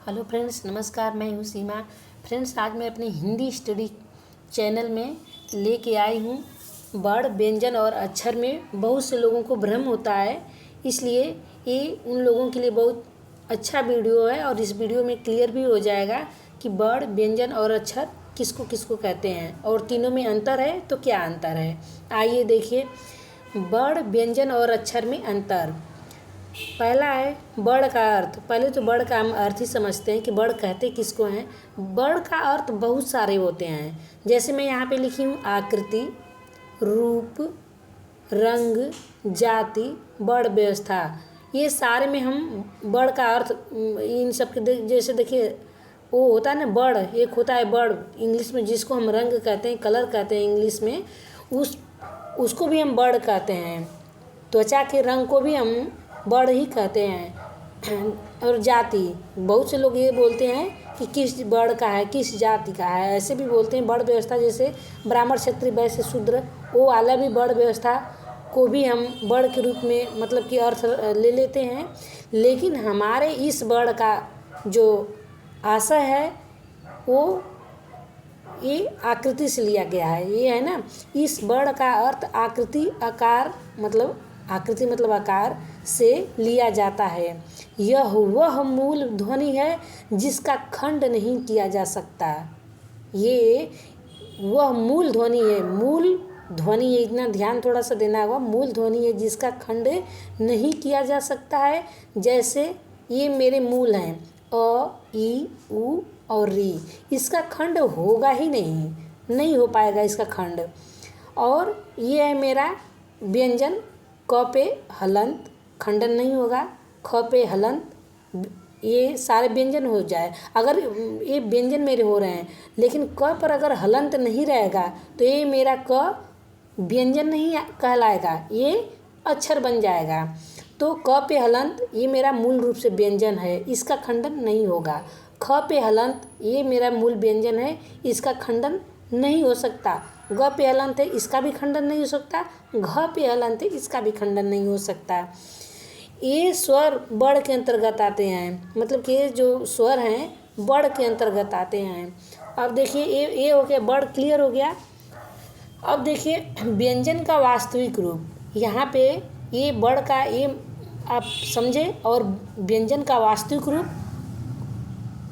Hello friends, नमस्कार। मैं हूँ सीमा। फ्रेंड्स, आज मैं अपनी हिंदी स्टडी चैनल में लेके आई हूँ वर्ण, व्यंजन और अक्षर में बहुत से लोगों को भ्रम होता है, इसलिए ये उन लोगों के लिए बहुत अच्छा वीडियो है और इस वीडियो में क्लियर भी हो जाएगा कि वर्ण, व्यंजन और अक्षर किसको किसको कहते हैं और तीनों में अंतर है तो क्या अंतर है। आइए देखिए, वर्ण, व्यंजन और अक्षर में अंतर। पहला है वर्ण का अर्थ। पहले तो वर्ण का हम अर्थ ही समझते हैं कि वर्ण कहते किसको हैं। वर्ण का अर्थ बहुत सारे होते हैं, जैसे मैं यहाँ पे लिखी हूँ आकृति, रूप, रंग, जाति, वर्ण व्यवस्था। ये सारे में हम वर्ण का अर्थ इन सब के जैसे देखिए, वो होता है ना वर्ण, एक होता है वर्ण इंग्लिश में जिसको हम रंग कहते हैं, कलर कहते हैं इंग्लिश में, उसको भी हम वर्ण कहते हैं। त्वचा के रंग को भी हम वर्ण ही कहते हैं। और जाति, बहुत से लोग ये बोलते हैं कि किस वर्ण का है, किस जाति का है, ऐसे भी बोलते हैं। वर्ण व्यवस्था जैसे ब्राह्मण, क्षत्रिय, वैश्य, शूद्र, वो वाला भी वर्ण व्यवस्था को भी हम वर्ण के रूप में मतलब कि अर्थ ले लेते हैं। लेकिन हमारे इस वर्ण का जो आशय है वो ये आकृति से लिया गया है। ये है ना, इस वर्ण का अर्थ आकृति, आकार मतलब आकृति मतलब आकार से लिया जाता है। यह वह मूल ध्वनि है जिसका खंड नहीं किया जा सकता। ये वह मूल ध्वनि है, मूल ध्वनि है, इतना ध्यान थोड़ा सा देना होगा। मूल ध्वनि है जिसका खंड नहीं किया जा सकता है। जैसे ये मेरे मूल हैं अ, ई, उ और री, इसका खंड होगा ही नहीं हो पाएगा इसका खंड। और ये है मेरा व्यंजन, क पे हलंत, खंडन नहीं होगा। ख पे हलंत, ये सारे व्यंजन हो जाए। अगर ये व्यंजन मेरे हो रहे हैं लेकिन क पर अगर हलंत नहीं रहेगा तो ये मेरा क व्यंजन नहीं कहलाएगा, ये अक्षर बन जाएगा। तो क पे हलंत ये मेरा मूल रूप से व्यंजन है, इसका खंडन नहीं होगा। ख पे हलंत ये मेरा मूल व्यंजन है, इसका खंडन नहीं हो सकता। ग पे हलंत है, इसका भी खंडन नहीं हो सकता। घ पे हलंत है, इसका भी खंडन नहीं हो सकता। ये स्वर वर्ण के अंतर्गत आते हैं, मतलब कि ये जो स्वर हैं वर्ण के अंतर्गत आते हैं। अब देखिए ये हो गया, वर्ण क्लियर हो गया। अब देखिए व्यंजन का वास्तविक रूप। यहाँ पे ये वर्ण का ये आप समझे, और व्यंजन का वास्तविक रूप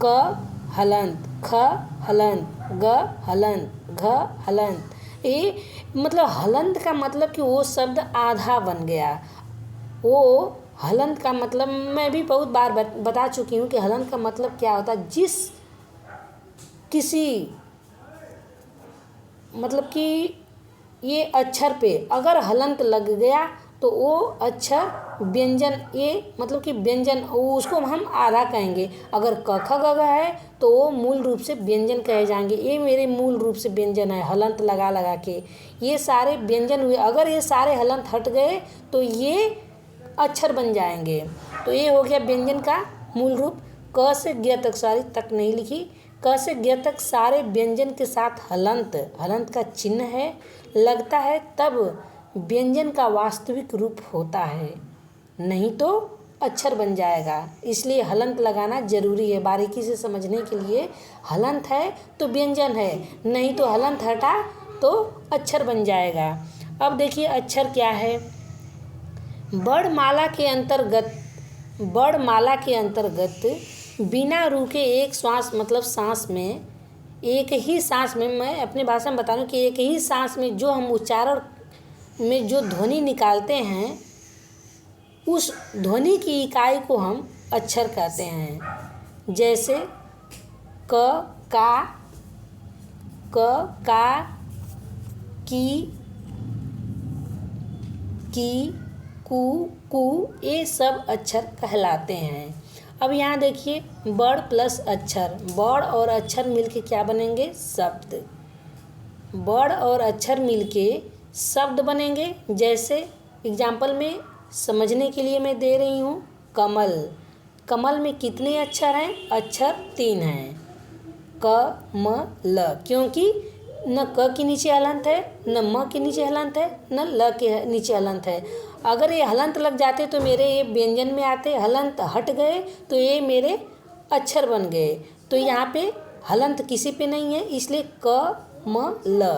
क हलंत, ख हलंत, ग हलंत, घ हलंत। ये मतलब हलंत का मतलब कि वो शब्द आधा बन गया। वो हलंत का मतलब मैं भी बहुत बार बता चुकी हूँ कि हलंत का मतलब क्या होता है। जिस किसी मतलब कि ये अक्षर पे अगर हलंत लग गया तो वो अक्षर व्यंजन, ये मतलब कि व्यंजन, उसको हम आधा कहेंगे। अगर क ख ग घ है तो वो मूल रूप से व्यंजन कहे जाएंगे। ये मेरे मूल रूप से व्यंजन है, हलंत लगा लगा के ये सारे व्यंजन हुए। अगर ये सारे हलंत हट गए तो ये अक्षर बन जाएंगे। तो ये हो गया व्यंजन का मूल रूप। क से ज्ञ तक, सारी तक नहीं लिखी, क से ज्ञ तक सारे व्यंजन के साथ हलंत, हलंत का चिन्ह है, लगता है, तब व्यंजन का वास्तविक रूप होता है, नहीं तो अक्षर बन जाएगा। इसलिए हलंत लगाना जरूरी है। बारीकी से समझने के लिए हलंत है तो व्यंजन है, नहीं तो हलंत हटा तो अक्षर बन जाएगा। अब देखिए अक्षर क्या है। वर्णमाला के अंतर्गत बिना रुके एक श्वास मतलब सांस में, एक ही सांस में, मैं अपनी भाषा में बता रहा हूँ कि एक ही सांस में जो हम उच्चारण में जो ध्वनि निकालते हैं उस ध्वनि की इकाई को हम अक्षर कहते हैं। जैसे क, का, की, कु, ये सब अक्षर कहलाते हैं। अब यहाँ देखिए वर्ण प्लस अक्षर, वर्ण और अक्षर मिलके क्या बनेंगे? शब्द। वर्ण और अक्षर मिलके शब्द बनेंगे। जैसे एग्जाम्पल में समझने के लिए मैं दे रही हूँ, कमल। कमल में कितने अक्षर हैं? अक्षर 3 हैं, क, म, ल। क्योंकि न क के नीचे हलंत है, न म के नीचे हलंत है, न ल के नीचे हलंत है। अगर ये हलंत लग जाते तो मेरे ये व्यंजन में आते, हलंत हट गए तो ये मेरे अक्षर बन गए। तो यहाँ पे हलंत किसी पे नहीं है, इसलिए क म ल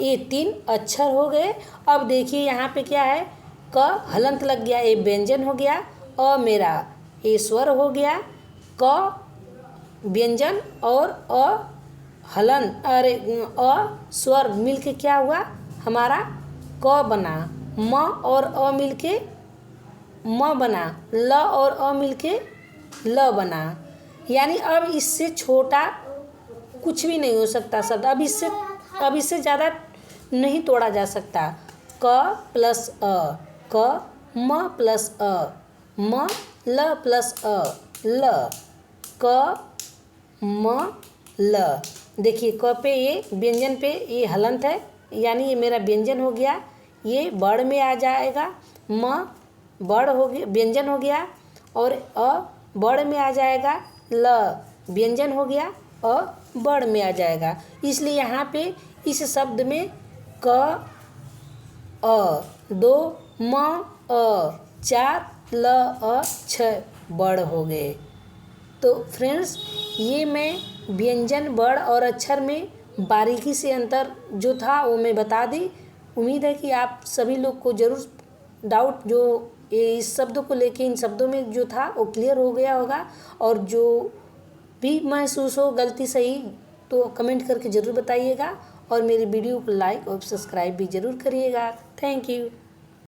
ये 3 अक्षर हो गए। अब देखिए यहाँ पे क्या है, क हलंत लग गया, ये व्यंजन हो गया। अ मेरा ये स्वर हो गया। क व्यंजन और अ हलंत, अरे स्वर मिलके क्या हुआ हमारा क बना। म और अ मिलके म बना। ल और अ मिलके ल बना। यानी अब इससे छोटा कुछ भी नहीं हो सकता शब्द। अब इससे ज़्यादा नहीं तोड़ा जा सकता। क प्लस अ, क म प्लस अ, म ल प्लस अ, ल, क म ल। देखिए क पे ये व्यंजन पे ये हलंत है, यानी ये मेरा व्यंजन हो गया, ये बड़ में आ जाएगा। म बड़ हो गया, व्यंजन हो गया, और अ बड़ में आ जाएगा। ल व्यंजन हो गया, अ बड़ में आ जाएगा। इसलिए यहाँ पे इस शब्द में क अ, 2 म अ, 4 ल अ 6 बड़ हो गए। तो फ्रेंड्स, ये मैं व्यंजन बड़ और अक्षर में बारीकी से अंतर जो था वो मैं बता दी। उम्मीद है कि आप सभी लोग को ज़रूर डाउट जो इस शब्दों को लेके, इन शब्दों में जो था वो क्लियर हो गया होगा। और जो भी महसूस हो गलती सही तो कमेंट करके ज़रूर बताइएगा, और मेरी वीडियो को लाइक और सब्सक्राइब भी ज़रूर करिएगा। Thank you.